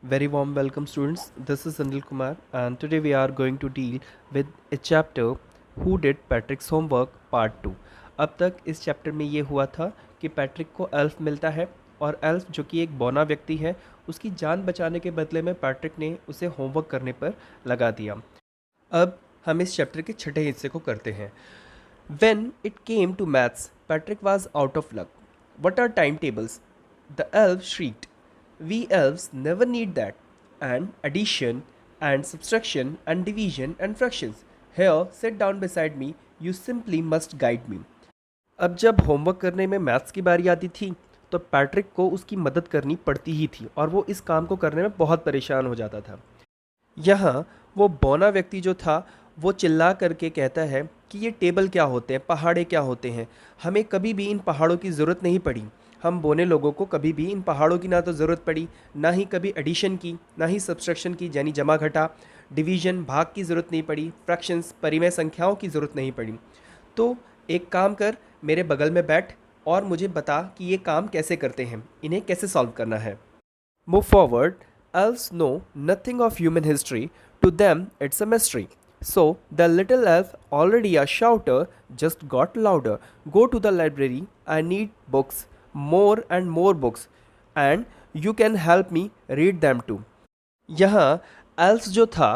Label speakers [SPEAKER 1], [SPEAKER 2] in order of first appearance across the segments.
[SPEAKER 1] Very warm welcome, students. This is Anil Kumar, and today we are going to deal with a chapter Who Did Patrick's Homework Part 2. अब तक इस chapter में ये हुआ था कि पैट्रिक को एल्फ मिलता है और एल्फ जो कि एक बौना व्यक्ति है उसकी जान बचाने के बदले में पैट्रिक ने उसे होमवर्क करने पर लगा दिया। अब हम इस चैप्टर के छठे हिस्से को करते हैं। When it came to maths, Patrick was out of luck. What are timetables? The elf shrieked. We elves never need that. And addition and subtraction and division and fractions. Here, sit down beside me. You simply must guide me. अब जब homework करने में maths की बारी आती थी तो Patrick को उसकी मदद करनी पड़ती ही थी और वो इस काम को करने में बहुत परेशान हो जाता था। यहाँ वो बौना व्यक्ति जो था वो चिल्ला करके कहता है कि ये टेबल क्या होते हैं, पहाड़े क्या होते हैं। हमें कभी भी इन पहाड़ों की ज़रूरत नहीं पड़ी। हम बौने लोगों को कभी भी इन पहाड़ों की ना तो ज़रूरत पड़ी, ना ही कभी एडिशन की, ना ही सब्सट्रैक्शन की यानी जमा घटा, डिवीज़न भाग की ज़रूरत नहीं पड़ी, फ्रैक्शंस परिमेय संख्याओं की ज़रूरत नहीं पड़ी। तो एक काम कर, मेरे बगल में बैठ और मुझे बता कि ये काम कैसे करते हैं, इन्हें कैसे सॉल्व करना है। Move forward. Elves know nothing of human history. To them, it's a mystery. So, the little elf, already a shouter, just got louder. Go to the library. I need books. More and more books. And you can help me read them too. यहाँ else जो था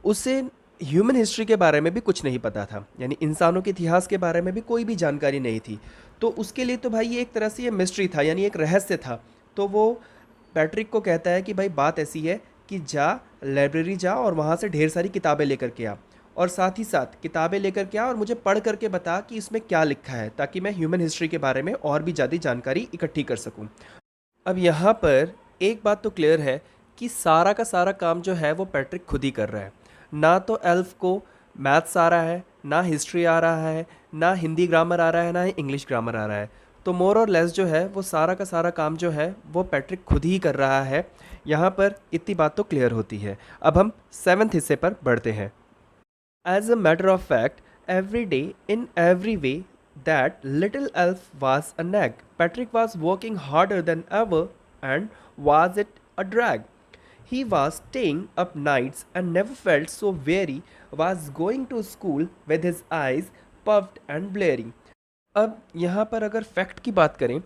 [SPEAKER 1] उसे human history के बारे में भी कुछ नहीं पता था, यानी इंसानों के इतिहास के बारे में भी कोई भी जानकारी नहीं थी। तो उसके लिए तो भाई ये एक तरह से ये मिस्ट्री था, यानी एक रहस्य था। तो वो पैट्रिक को कहता है कि भाई बात ऐसी है कि जा लाइब्रेरी जा और वहाँ से ढेर सारी किताबें लेकर के आ, और साथ ही साथ किताबें लेकर के आ और मुझे पढ़ करके बता कि इसमें क्या लिखा है, ताकि मैं ह्यूमन हिस्ट्री के बारे में और भी ज़्यादा जानकारी इकट्ठी कर सकूँ। अब यहाँ पर एक बात तो क्लियर है कि सारा का सारा काम जो है वो पैट्रिक खुद ही कर रहा है। ना तो एल्फ को मैथ्स आ रहा है, ना हिस्ट्री आ रहा है, ना हिंदी ग्रामर आ रहा है, ना ही इंग्लिश ग्रामर आ रहा है। तो मोर और लेस जो है वो सारा का सारा काम जो है वो पैट्रिक खुद ही कर रहा है। यहाँ पर इतनी बात तो क्लियर होती है। अब हम सेवन्थ हिस्से पर बढ़ते हैं। As a matter of fact, every day, in every way, that little elf was a nag. Patrick was working harder than ever, and was it a drag? He was staying up nights and never felt so weary, was going to school with his eyes puffed and blaring. अब यहाँ पर अगर fact की बात करें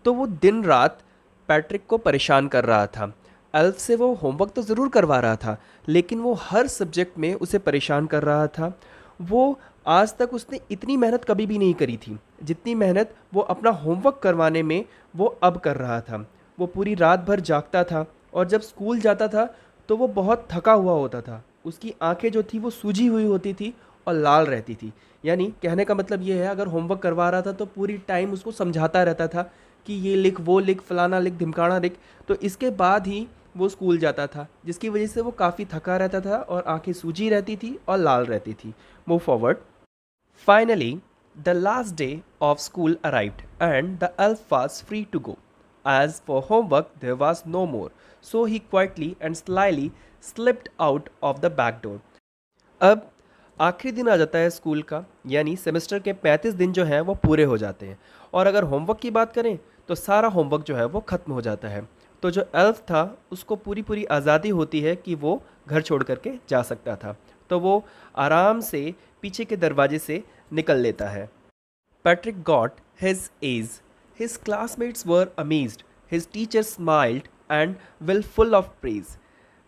[SPEAKER 1] तो वो दिन रात पैट्रिक को परेशान कर रहा था। एल्फ से वो होमवर्क तो ज़रूर करवा रहा था, लेकिन वो हर सब्जेक्ट में उसे परेशान कर रहा था। वो आज तक उसने इतनी मेहनत कभी भी नहीं करी थी जितनी मेहनत वो अपना होमवर्क करवाने में वो अब कर रहा था। वो पूरी रात भर जागता था और जब स्कूल जाता था तो वो बहुत थका हुआ होता था। उसकी आंखें जो थी वो सूजी हुई होती थी और लाल रहती थी। यानी कहने का मतलब ये है, अगर होमवर्क करवा रहा था तो पूरी टाइम उसको समझाता रहता था कि ये लिख, वो लिख, फलाना लिख, ढिमकाना लिख। तो इसके बाद ही वो स्कूल जाता था, जिसकी वजह से वो काफ़ी थका रहता था और आंखें सूजी रहती थी और लाल रहती थी। Move forward. Finally, the last day of school arrived, and the elf was free to go. As for homework, there was no more, so he quietly and slyly slipped out of the back door. अब आखिरी दिन आ जाता है school का, यानी semester के 35 दिन जो हैं वो पूरे हो जाते हैं। और अगर होमवर्क की बात करें तो सारा होमवर्क जो है वो ख़त्म हो जाता है। तो जो एल्फ था उसको पूरी पूरी आज़ादी होती है कि वो घर छोड़ करके जा सकता था। तो वो आराम से पीछे के दरवाजे से निकल लेता है। Patrick got his A's. His classmates were amazed. His teachers smiled and were full of praise.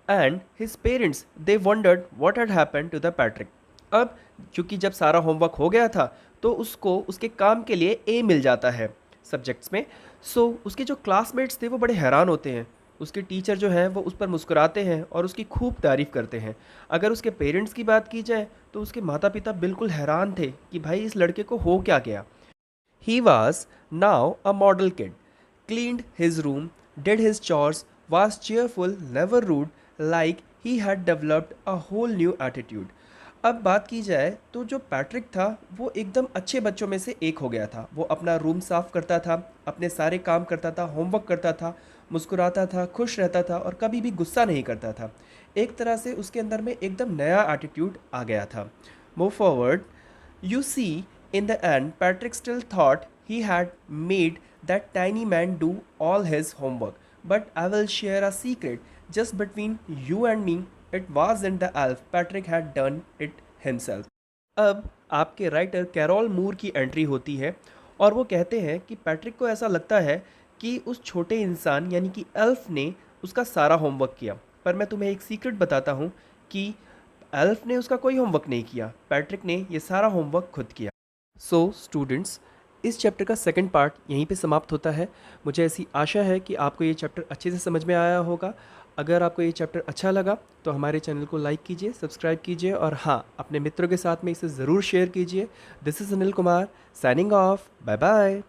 [SPEAKER 1] And his parents, they wondered what had happened to the Patrick. अब चूंकि जब सारा होमवर्क हो गया था तो उसको उसके काम के लिए ए मिल जाता है सब्जेक्ट्स में। सो उसके जो क्लासमेट्स थे वो बड़े हैरान होते हैं। उसके टीचर जो हैं वो उस पर मुस्कुराते हैं और उसकी खूब तारीफ़ करते हैं। अगर उसके पेरेंट्स की बात की जाए तो उसके माता पिता बिल्कुल हैरान थे कि भाई इस लड़के को हो क्या गया। He was now a model kid, cleaned his room, did his chores, was cheerful, never rude, like he had developed a whole new attitude. अब बात की जाए तो जो पैट्रिक था वो एकदम अच्छे बच्चों में से एक हो गया था। वो अपना रूम साफ़ करता था, अपने सारे काम करता था, होमवर्क करता था, मुस्कुराता था, खुश रहता था और कभी भी गुस्सा नहीं करता था। एक तरह से उसके अंदर में एकदम नया एटीट्यूड आ गया था। Move forward. You see, in the end, Patrick still thought he had made that tiny man do all his homework. But I will share a secret. Just between you and me it was in the elf Patrick had done it himself. अब आपके writer carol मूर की entry होती है और वो कहते हैं कि पैट्रिक को ऐसा लगता है कि उस छोटे इंसान यानी कि एल्फ ने उसका सारा होमवर्क किया। पर मैं तुम्हें एक सीक्रेट बताता हूँ कि एल्फ ने उसका कोई होमवर्क नहीं किया, पैट्रिक ने ये सारा होमवर्क खुद किया। सो स्टूडेंट्स, इस चैप्टर का सेकंड पार्ट यहीं पे समाप्त होता है। मुझे ऐसी आशा है कि आपको ये चैप्टर अच्छे से समझ में आया होगा। अगर आपको ये चैप्टर अच्छा लगा तो हमारे चैनल को लाइक कीजिए, सब्सक्राइब कीजिए और हाँ, अपने मित्रों के साथ में इसे ज़रूर शेयर कीजिए। This is Anil Kumar signing off. Bye bye.